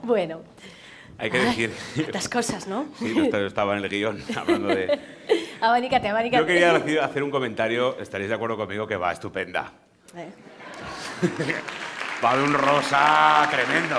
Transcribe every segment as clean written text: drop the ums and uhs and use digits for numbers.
Bueno. Hay que decir... Estas cosas, ¿no? Sí, estaba en el guión hablando de... Abanícate, abanícate. Yo quería hacer un comentario, estaréis de acuerdo conmigo, que va estupenda. Va de un rosa tremendo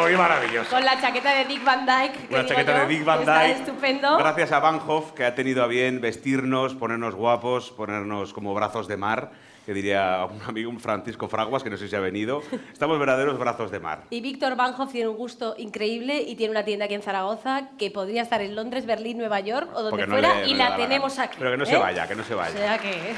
y maravilloso. Con la chaqueta de Dick Van Dyke. Una chaqueta de Dick Van Dyke. Está estupendo. Gracias a Van Hoff, que ha tenido a bien vestirnos, ponernos guapos, ponernos como brazos de mar, que diría un amigo, un Francisco Fraguas, que no sé si ha venido. Estamos verdaderos brazos de mar. Y Víctor Van Hoff tiene un gusto increíble y tiene una tienda aquí en Zaragoza que podría estar en Londres, Berlín, Nueva York o donde fuera y la tenemos aquí. Pero que no se vaya, que no se vaya. O sea que...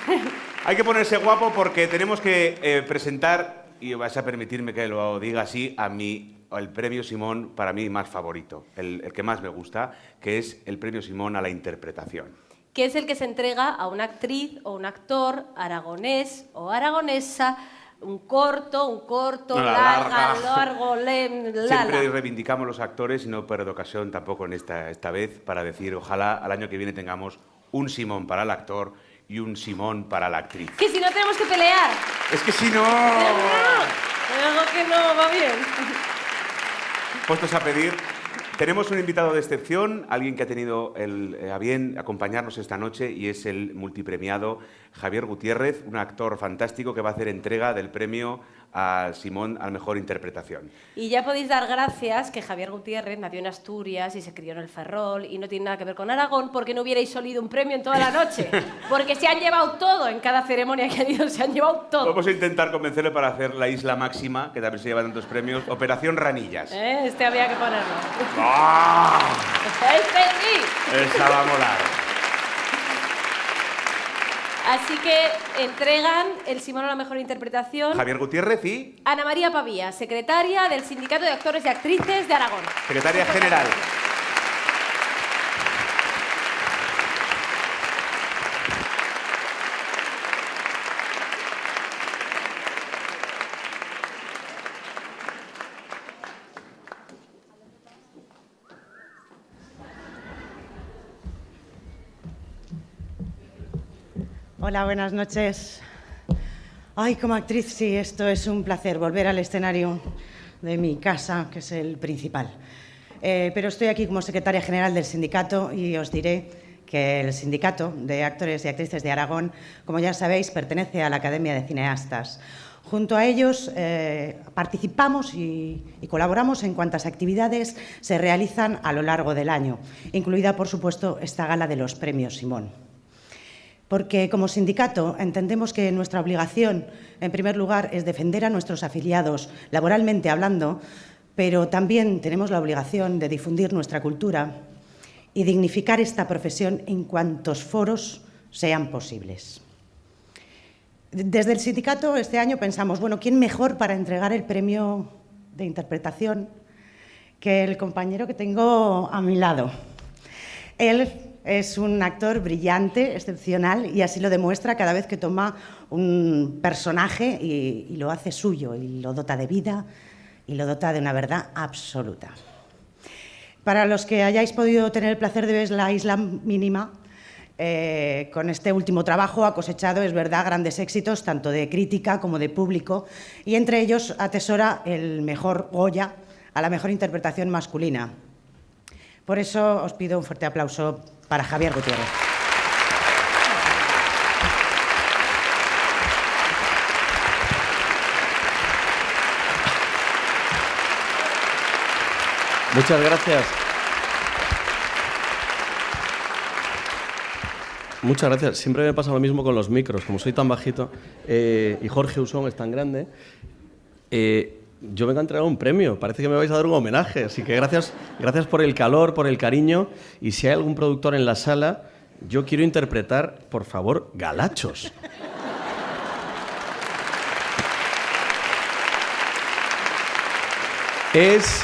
Hay que ponerse guapo porque tenemos que presentar, y vais a permitirme que lo diga así, el premio Simón para mí más favorito, el que más me gusta, que es el premio Simón a la interpretación. Que es el que se entrega a una actriz o un actor aragonés o aragonesa, un corto, largo, Siempre reivindicamos los actores y no perdo ocasión tampoco en esta vez para decir, ojalá al año que viene tengamos un Simón para el actor y un Simón para la actriz. Que si no tenemos que pelear. Es que si no... Algo que no va bien. Puestos a pedir... Tenemos un invitado de excepción, alguien que ha tenido a bien acompañarnos esta noche y es el multipremiado Javier Gutiérrez, un actor fantástico que va a hacer entrega del premio a Simón a la mejor interpretación. Y ya podéis dar gracias que Javier Gutiérrez nació en Asturias y se crió en el Ferrol y no tiene nada que ver con Aragón porque no hubierais olido un premio en toda la noche. Porque se han llevado todo en cada ceremonia que ha ido, se han llevado todo. Vamos a intentar convencerle para hacer la Isla Máxima, que también se lleva tantos premios, Operación Ranillas. Este había que ponerlo. ¡Oh! ¡Este sí! Esa va a molar. Así que entregan el Simón a la mejor interpretación. Javier Gutiérrez y... Ana María Pavía, secretaria del Sindicato de Actores y Actrices de Aragón. Secretaria General. Hola, buenas noches. Ay, como actriz, sí, esto es un placer, volver al escenario de mi casa, que es el principal. Pero estoy aquí como secretaria general del sindicato y os diré que el Sindicato de Actores y Actrices de Aragón, como ya sabéis, pertenece a la Academia de Cineastas. Junto a ellos participamos y colaboramos en cuantas actividades se realizan a lo largo del año, incluida, por supuesto, esta gala de los premios Simón. Porque como sindicato entendemos que nuestra obligación, en primer lugar, es defender a nuestros afiliados laboralmente hablando, pero también tenemos la obligación de difundir nuestra cultura y dignificar esta profesión en cuantos foros sean posibles. Desde el sindicato este año pensamos, bueno, ¿quién mejor para entregar el premio de interpretación que el compañero que tengo a mi lado? Él es un actor brillante, excepcional, y así lo demuestra cada vez que toma un personaje y lo hace suyo, y lo dota de vida y lo dota de una verdad absoluta. Para los que hayáis podido tener el placer de ver La Isla Mínima, con este último trabajo ha cosechado, es verdad, grandes éxitos, tanto de crítica como de público, y entre ellos atesora el mejor Goya a la mejor interpretación masculina. Por eso os pido un fuerte aplauso para Javier Gutiérrez. Muchas gracias. Muchas gracias. Siempre me pasa lo mismo con los micros. Como soy tan bajito y Jorge Usón es tan grande, yo vengo a entregar un premio. Parece que me vais a dar un homenaje. Así que gracias por el calor, por el cariño. Y si hay algún productor en la sala, yo quiero interpretar, por favor, Galachos. Es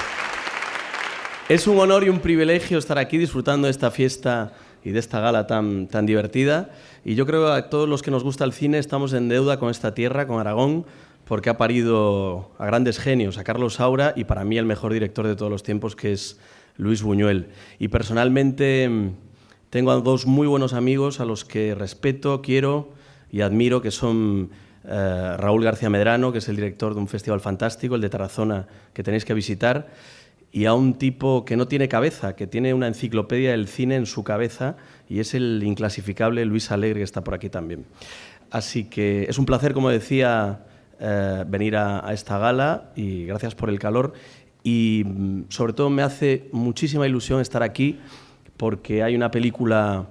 un honor y un privilegio estar aquí disfrutando de esta fiesta y de esta gala tan divertida. Y yo creo que a todos los que nos gusta el cine estamos en deuda con esta tierra, con Aragón, porque ha parido a grandes genios, a Carlos Saura y para mí el mejor director de todos los tiempos, que es Luis Buñuel. Y personalmente tengo a dos muy buenos amigos a los que respeto, quiero y admiro, que son Raúl García Medrano, que es el director de un festival fantástico, el de Tarazona, que tenéis que visitar, y a un tipo que no tiene cabeza, que tiene una enciclopedia del cine en su cabeza, y es el inclasificable Luis Alegre, que está por aquí también. Así que es un placer, como decía, venir a esta gala, y gracias por el calor. Y sobre todo me hace muchísima ilusión estar aquí, porque hay una película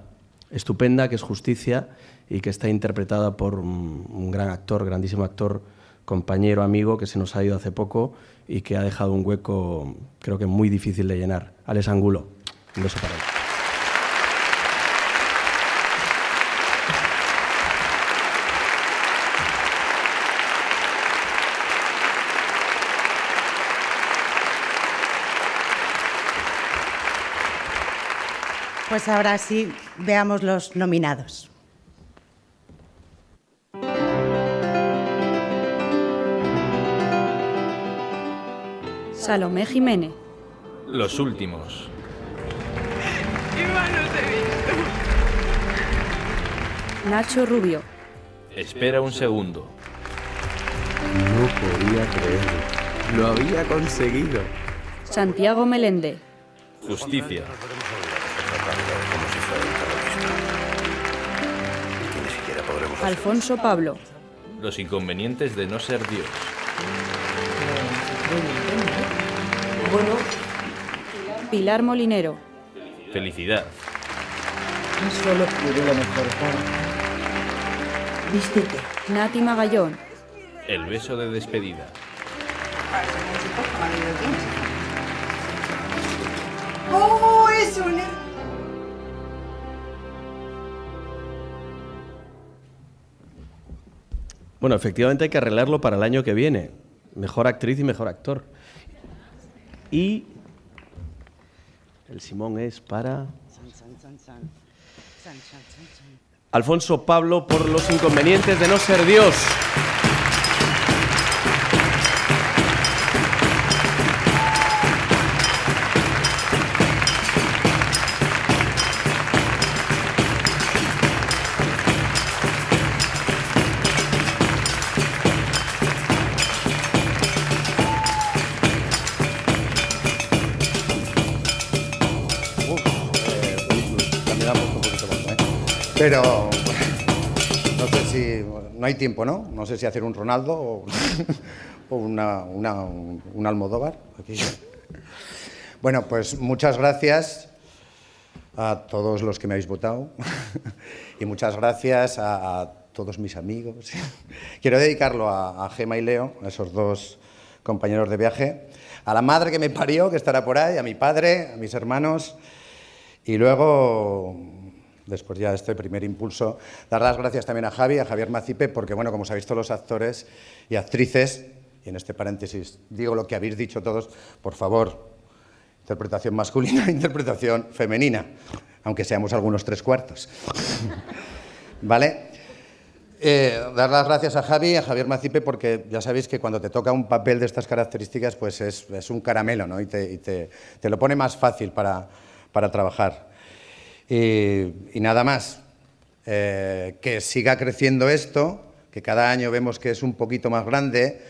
estupenda que es Justicia y que está interpretada por un gran actor, grandísimo actor, compañero, amigo, que se nos ha ido hace poco y que ha dejado un hueco, creo que muy difícil de llenar. Alex Angulo. Un beso para él. Pues ahora sí, veamos los nominados. Salomé Jiménez. Los últimos. Nacho Rubio. Espera un segundo. No podía creerlo. Lo había conseguido. Santiago Meléndez. Justicia. Alfonso Pablo. Los inconvenientes de no ser Dios. Pilar Molinero. Felicidad. Solo quiero la mejor parte. Vístete. Nati Magallón. El beso de despedida. ¡Oh, es una! Bueno, efectivamente hay que arreglarlo para el año que viene. Mejor actriz y mejor actor. Y el Simón es para Alfonso Pablo por Los inconvenientes de no ser Dios. Pero no sé si... No hay tiempo, ¿no? No sé si hacer un Ronaldo o, o un Almodóvar. Aquí. Bueno, pues muchas gracias a todos los que me habéis votado y muchas gracias a todos mis amigos. Quiero dedicarlo a Gema y Leo, a esos dos compañeros de viaje, a la madre que me parió, que estará por ahí, a mi padre, a mis hermanos, y luego... Después ya este primer impulso, dar las gracias también a Javi, a Javier Macipe, porque, bueno, como sabéis todos los actores y actrices, y en este paréntesis digo lo que habéis dicho todos, por favor, interpretación masculina, interpretación femenina, aunque seamos algunos 3/4. ¿Vale? Dar las gracias a Javi, a Javier Macipe, porque ya sabéis que cuando te toca un papel de estas características, pues es un caramelo, ¿no? Y te lo pone más fácil para trabajar. Y nada más, que siga creciendo esto, que cada año vemos que es un poquito más grande,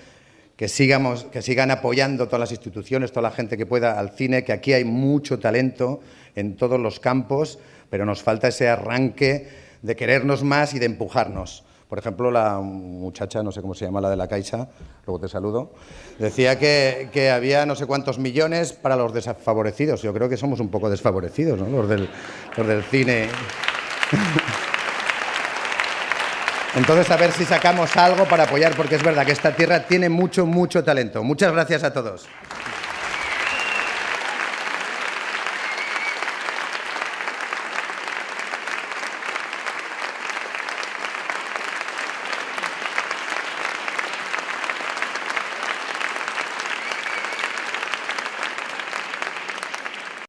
que sigan apoyando todas las instituciones, toda la gente que pueda al cine, que aquí hay mucho talento en todos los campos, pero nos falta ese arranque de querernos más y de empujarnos. Por ejemplo, la muchacha, no sé cómo se llama, la de la Caixa, luego te saludo, decía que había no sé cuántos millones para los desfavorecidos. Yo creo que somos un poco desfavorecidos, ¿no? Los del cine. Entonces, a ver si sacamos algo para apoyar, porque es verdad que esta tierra tiene mucho, mucho talento. Muchas gracias a todos.